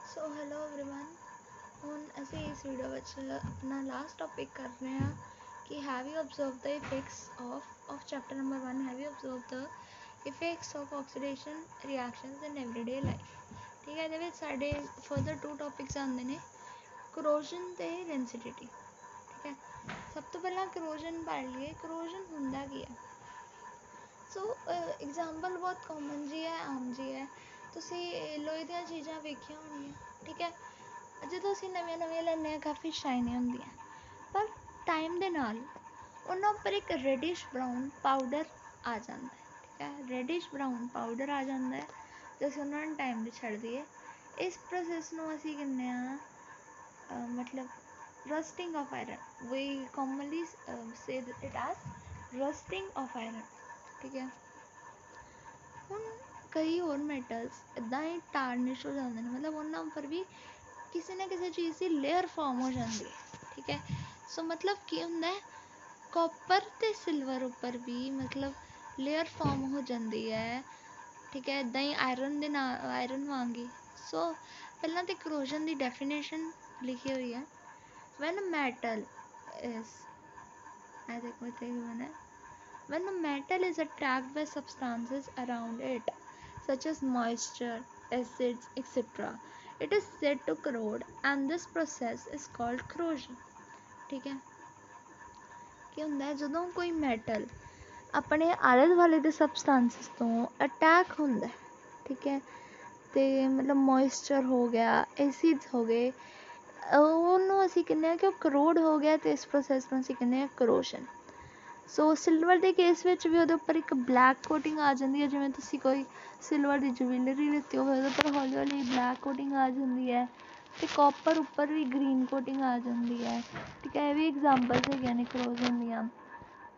So hello everyone. ਹੁਣ ਅਸੀਂ ਇਸ ਵੀਡੀਓ ਵਿੱਚ ਆਪਣਾ ਲਾਸਟ ਟੌਪਿਕ ਕਰ ਰਹੇ ਹਾਂ ਕਿ have you observe the effects of chapter number 1 have you observe the effects of oxidation reactions in everyday life. ਠੀਕ ਹੈ, ਇਹਦੇ ਵਿੱਚ ਸਾਡੇ ਫਰਦਰ 2 ਟੌਪਿਕਸ ਆਉਂਦੇ ਨੇ, ਕਰੋਜ਼ਨ ਤੇ ਰੈਂਸਿਡਿਟੀ। ਠੀਕ ਹੈ, ਸਭ ਤੋਂ ਪਹਿਲਾਂ ਕਰੋਜ਼ਨ ਪੜ੍ਹ ਲਈਏ। ਕਰੋਜ਼ਨ ਹੁੰਦਾ ਕੀ ਹੈ? ਸੋ ਐਗਜ਼ਾਮਪਲ ਬਹੁਤ ਕਾਮਨ ਜੀ ਹੈ, ਆਮ ਜੀ ਹੈ। ਤੁਸੀਂ ਲੋਹੇ ਦੀਆਂ ਚੀਜ਼ਾਂ ਵੇਖੀਆਂ ਹੋਣਗੀਆਂ। ਠੀਕ ਹੈ, ਜਦੋਂ ਅਸੀਂ ਨਵੀਆਂ ਲੈਂਦੇ ਹਾਂ ਕਾਫੀ ਸ਼ਾਈਨੀ ਹੁੰਦੀਆਂ, ਪਰ ਟਾਈਮ ਦੇ ਨਾਲ ਉਹਨਾਂ ਉੱਪਰ ਇੱਕ ਰੈਡਿਸ਼ ਬਰਾਊਨ ਪਾਊਡਰ ਆ ਜਾਂਦਾ ਹੈ। ਠੀਕ ਹੈ, ਰੈਡਿਸ਼ ਬਰਾਊਨ ਪਾਊਡਰ ਆ ਜਾਂਦਾ ਹੈ ਅਤੇ ਅਸੀਂ ਉਹਨਾਂ ਨੂੰ ਟਾਈਮ 'ਤੇ ਛੱਡ ਦਈਏ। ਇਸ ਪ੍ਰੋਸੈਸ ਨੂੰ ਅਸੀਂ ਕਹਿੰਦੇ ਹਾਂ ਮਤਲਬ rusting of iron. We commonly say it as rusting of iron. ਠੀਕ ਹੈ, ਹੁਣ ਕਈ ਹੋਰ ਮੈਟਲਸ ਇੱਦਾਂ ਹੀ ਟਾਰਨਿਸ਼ ਹੋ ਜਾਂਦੇ ਨੇ, ਮਤਲਬ ਉਹਨਾਂ ਉੱਪਰ ਵੀ ਕਿਸੇ ਨਾ ਕਿਸੇ ਚੀਜ਼ ਦੀ ਲੇਅਰ ਫਾਰਮ ਹੋ ਜਾਂਦੀ ਹੈ। ਠੀਕ ਹੈ, ਸੋ ਮਤਲਬ ਕੀ ਹੁੰਦਾ ਹੈ, ਕਾਪਰ ਅਤੇ ਸਿਲਵਰ ਉੱਪਰ ਵੀ ਮਤਲਬ ਲੇਅਰ ਫਾਰਮ ਹੋ ਜਾਂਦੀ ਹੈ। ਠੀਕ ਹੈ, ਇੱਦਾਂ ਹੀ ਆਇਰਨ ਦੇ ਨਾਲ, ਆਇਰਨ ਵਾਂਗ ਹੀ। ਸੋ ਪਹਿਲਾਂ ਤਾਂ ਕਰੋਜ਼ਨ ਦੀ ਡੈਫੀਨੇਸ਼ਨ ਲਿਖੀ ਹੋਈ ਹੈ। ਵੈਨ ਮੈਟਲ ਇਜ਼ ਦੇਖੋ ਇੱਥੇ given ਹੈ, when a metal is attacked by substances around it such as moisture, acids, etc., it is said to corrode and this process is called corrosion। ठीक है, ਕੀ ਹੁੰਦਾ ਹੈ, ਜਦੋਂ ਕੋਈ ਮੈਟਲ ਆਪਣੇ ਆਲੇ ਦੁਆਲੇ ਦੇ ਸਬਸਟੈਂਸਿਸ ਤੋਂ ਅਟੈਕ ਹੁੰਦਾ ਹੈ। ਠੀਕ ਹੈ, ਅਤੇ ਮਤਲਬ ਮੋਇਸਚਰ ਹੋ ਗਿਆ, ਐਸਿਡਸ ਹੋ ਗਏ, ਉਹਨੂੰ ਅਸੀਂ ਕਹਿੰਦੇ ਹਾਂ ਕਿ ਉਹ ਕਰੋਡ ਹੋ ਗਿਆ, ਅਤੇ ਇਸ ਪ੍ਰੋਸੈਸ ਨੂੰ ਅਸੀਂ ਕਹਿੰਦੇ ਹਾਂ ਕਰੋਸ਼ਨ। ਸੋ ਸਿਲਵਰ ਦੇ ਕੇਸ ਵਿੱਚ ਵੀ ਉਹਦੇ ਉੱਪਰ ਇੱਕ ਬਲੈਕ ਕੋਟਿੰਗ ਆ ਜਾਂਦੀ ਹੈ। ਜਿਵੇਂ ਤੁਸੀਂ ਕੋਈ ਸਿਲਵਰ ਦੀ ਜਵੈਲਰੀ ਲਿੱਤੀ ਹੋਵੇ, ਉਹਦੇ ਉੱਪਰ ਹੌਲੀ ਹੌਲੀ ਬਲੈਕ ਕੋਟਿੰਗ ਆ ਜਾਂਦੀ ਹੈ, ਅਤੇ ਕਾਪਰ ਉੱਪਰ ਵੀ ਗਰੀਨ ਕੋਟਿੰਗ ਆ ਜਾਂਦੀ ਹੈ। ਠੀਕ ਹੈ, ਇਹ ਵੀ ਐਗਜ਼ਾਮਪਲਸ ਹੈਗੀਆਂ ਨੇ ਕਰੋਜ਼ਨ ਦੀਆਂ।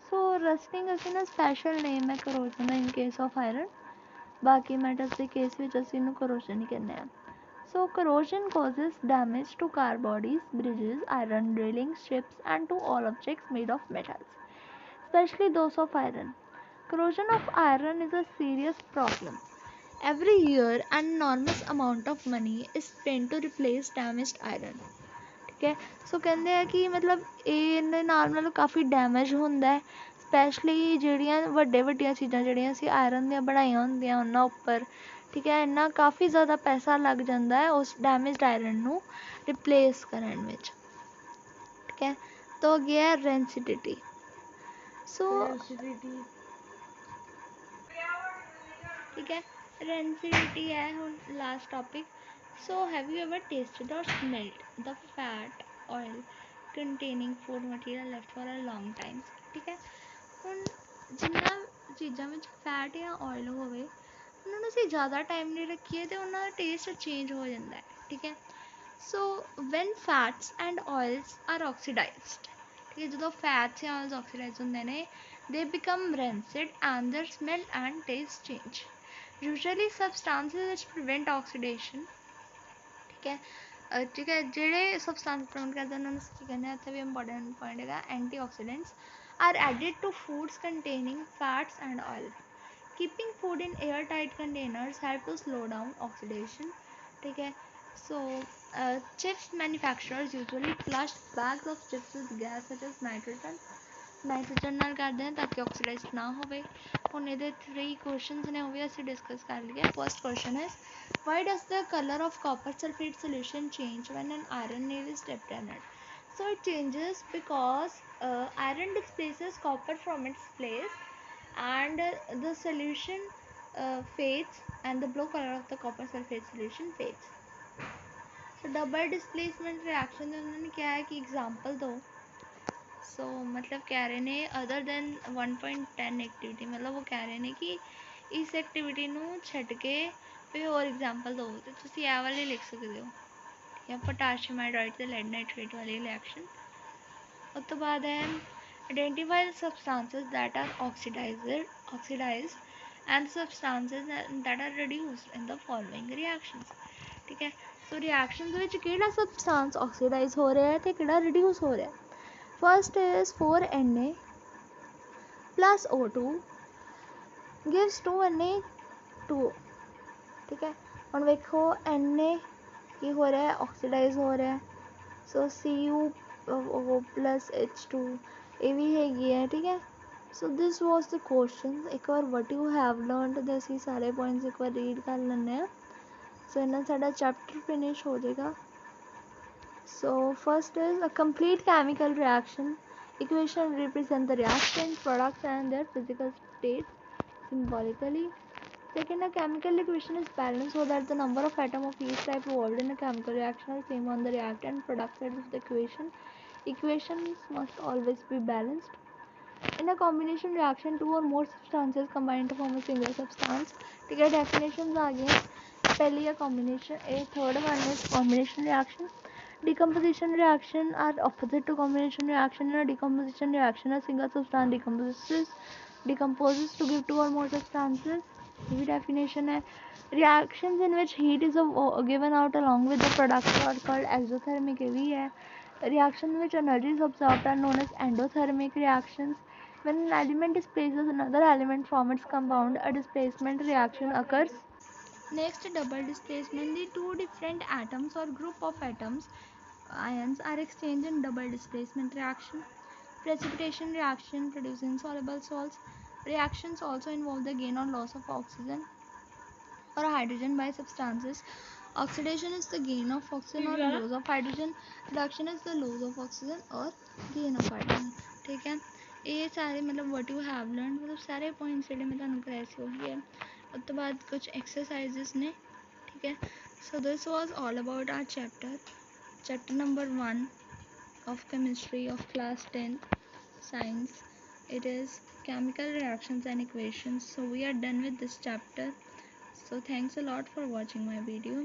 ਸੋ ਰਸਟਿੰਗ ਅਸੀਂ ਨਾ ਸਪੈਸ਼ਲ ਨੇਮ ਹੈ ਕਰੋਜ਼ਨ ਦਾ ਇਨ ਕੇਸ ਆਫ ਆਇਰਨ, ਬਾਕੀ ਮੈਟਲਸ ਦੇ ਕੇਸ ਵਿੱਚ ਅਸੀਂ ਇਹਨੂੰ ਕਰੋਜ਼ਨ ਹੀ ਕਹਿੰਦੇ ਹਾਂ। So corrosion causes damage to car bodies, bridges, iron railings, ships and to all objects made of metals, especially those of iron. Corrosion of iron is a serious problem. Every year an enormous amount of money is spent to replace damaged iron. ਠੀਕ ਹੈ, ਸੋ ਕਹਿੰਦੇ ਆ ਕਿ ਮਤਲਬ ਇਹਦੇ ਨਾਲ ਮਤਲਬ ਕਾਫੀ damage ਹੁੰਦਾ, ਸਪੈਸ਼ਲੀ ਜਿਹੜੀਆਂ ਵੱਡੀਆਂ ਚੀਜ਼ਾਂ ਜਿਹੜੀਆਂ ਅਸੀਂ ਆਇਰਨ ਦੀਆਂ ਬਣਾਈਆਂ ਹੁੰਦੀਆਂ ਉਹਨਾਂ ਉੱਪਰ। ਠੀਕ ਹੈ, ਇੰਨਾ ਕਾਫੀ ਜ਼ਿਆਦਾ ਪੈਸਾ ਲੱਗ ਜਾਂਦਾ ਹੈ ਉਸ ਡੈਮੇਜਡ ਆਇਰਨ ਨੂੰ ਰਿਪਲੇਸ ਕਰਨ ਵਿੱਚ। ਠੀਕ ਹੈ, ਤਾਂ ਅੱਗੇ ਹੈ ਰੈਂਸਿਡਿਟੀ। ਸੋ ਠੀਕ ਹੈ, ਰੈਂਸਿਡਿਟੀ ਹੈ ਹੁਣ last topic. So have you ever tasted or smelled the fat oil containing food material left for a long time. ਠੀਕ ਹੈ, ਹੁਣ ਜਿੰਨਾਂ ਚੀਜ਼ਾਂ ਵਿੱਚ ਫੈਟ ਜਾਂ ਆਇਲ ਹੋਵੇ, ਉਹਨਾਂ ਨੂੰ ਅਸੀਂ ਜ਼ਿਆਦਾ ਟਾਈਮ ਲਈ ਰੱਖੀਏ ਅਤੇ ਉਹਨਾਂ ਦਾ ਟੇਸਟ ਚੇਂਜ ਹੋ ਜਾਂਦਾ ਹੈ। ਠੀਕ ਹੈ, so when fats and oils are oxidised. ਠੀਕ ਹੈ, ਜਦੋਂ ਫੈਟਸ ਜਾਂ ਆਇਲਸ ਆਕਸੀਡਾਈਜ਼ ਹੁੰਦੇ ਨੇ, they become rancid and their smell and taste change. Usually substances which prevent oxidation। ਠੀਕ ਹੈ, ਠੀਕ ਹੈ, ਜਿਹੜੇ ਸਬਸਟੈਂਸ ਪ੍ਰਿਵੈਂਟ ਕਰਦੇ ਉਹਨਾਂ ਨੂੰ ਕੀ ਕਹਿੰਦੇ ਆ, ਇੱਥੇ ਵੀ ਇੰਪੋਰਟੈਂਟ ਪੁਆਇੰਟ ਹੈਗਾ, antioxidants are added to foods containing fats and oil. Keeping food in airtight containers help to slow down oxidation। ठीक है, so chips manufacturers usually flush bags of chips with gas such as nitrogen ਨਾਲ ਕਰਦੇ ਹਾਂ ਤਾਂ ਕਿ oxidise ਨਾ ਹੋਵੇ। ਹੁਣ ਇਹਦੇ 3 ਕੁਐਸਚਨਸ ਨੇ, ਉਹ ਵੀ ਅਸੀਂ ਡਿਸਕਸ ਕਰ ਲਈਏ। First question is why does the colour of copper sulphate solution change when an iron nail is dipped in it? So it changes because iron displaces copper from its place and the solution fades and the blue color of the copper sulfate solution fades. So double displacement reaction ਦੇ ਉਹਨਾਂ ਨੇ ਕਿਹਾ ਹੈ ਕਿ example ਦਿਓ। ਸੋ ਮਤਲਬ ਕਹਿ ਰਹੇ ਨੇ ਅਦਰ ਦੈਨ 1.10 ਐਕਟੀਵਿਟੀ, ਮਤਲਬ ਉਹ ਕਹਿ ਰਹੇ ਨੇ ਕਿ ਇਸ ਐਕਟੀਵਿਟੀ ਨੂੰ ਛੱਡ ਕੇ ਕੋਈ ਹੋਰ ਐਗਜ਼ਾਮਪਲ ਦਿਓ, ਅਤੇ ਤੁਸੀਂ ਇਹ ਵਾਲੇ ਲਿਖ ਸਕਦੇ ਹੋ। ਠੀਕ ਹੈ, ਪੋਟਾਸ਼ੀਅਮ ਹਾਈਡਰਾਈਡ ਅਤੇ ਲੈਡ ਨਾਈਟ੍ਰੇਟ ਵਾਲੀ ਰਿਐਕਸ਼ਨ। ਉਸ ਤੋਂ ਬਾਅਦ ਹੈ identify the substances that are oxidised and substances that are reduced in the following reactions. ਠੀਕ ਹੈ, ਸੋ ਰਿਐਕਸ਼ਨ ਦੇ ਵਿੱਚ ਕਿਹੜਾ ਸਬਸਟੈਂਸ ਆਕਸੀਡਾਈਜ਼ ਹੋ ਰਿਹਾ ਹੈ ਅਤੇ ਕਿਹੜਾ ਰਿਡਿਊਸ ਹੋ ਰਿਹਾ। First is 4Na plus O2 gives 2Na2O। ठीक है, ਹੁਣ ਵੇਖੋ Na ये हो रहा है, ऑक्सीडाइज हो रहा है। सो CuO प्लस H2 ये भी है, ये है, ठीक है। So this was the question. एक bar what you have learned दस सारे पॉइंट्स एक बार रीड कर लेने हैं। सो इन्ना साडा चैप्टर फिनिश हो जाएगा। So first is a complete chemical reaction. Equation represent the reactant products and their physical states symbolically. Second, a chemical equation is balanced so that the number of atoms of each type involved in a chemical reaction are same on the reactant product side of the equation. Equations must always be balanced. In a combination reaction, two or more substances combine to form a single substance. ठीक है, definitions आ गई हैं। पहली है combination, a third one is combination reaction. Decomposition reaction are opposite to combination reaction. In a decomposition reaction, a single substance decomposes to give two or more substances. ये भी definition है। Reactions in which heat is given out along with the product are called exothermic, ये भी है। Reactions in which energy is absorbed are known as endothermic reactions. When an element displaces another element from its compound, a displacement reaction occurs. Next, double displacement. The two different atoms or group of atoms ions are exchanged in double displacement reaction. Precipitation reaction produce insoluble salts. Reactions also involve the gain or loss of oxygen or hydrogen by substances. Oxidation is the gain of oxygen or loss of hydrogen. Reduction is the loss of oxygen or gain of hydrogen. ठीक है, ये सारे मतलब what you have learned मतलब सारे points ਜਿਹੜੇ मैं ਤੁਹਾਨੂੰ कराए सी हो गए। ਉਸ ਤੋਂ ਬਾਅਦ कुछ exercises ने, ठीक है। So this was all about our chapter number 1 of chemistry of class 10 science. It is chemical reactions and equations. So we are done with this chapter. So thanks a lot for watching my video.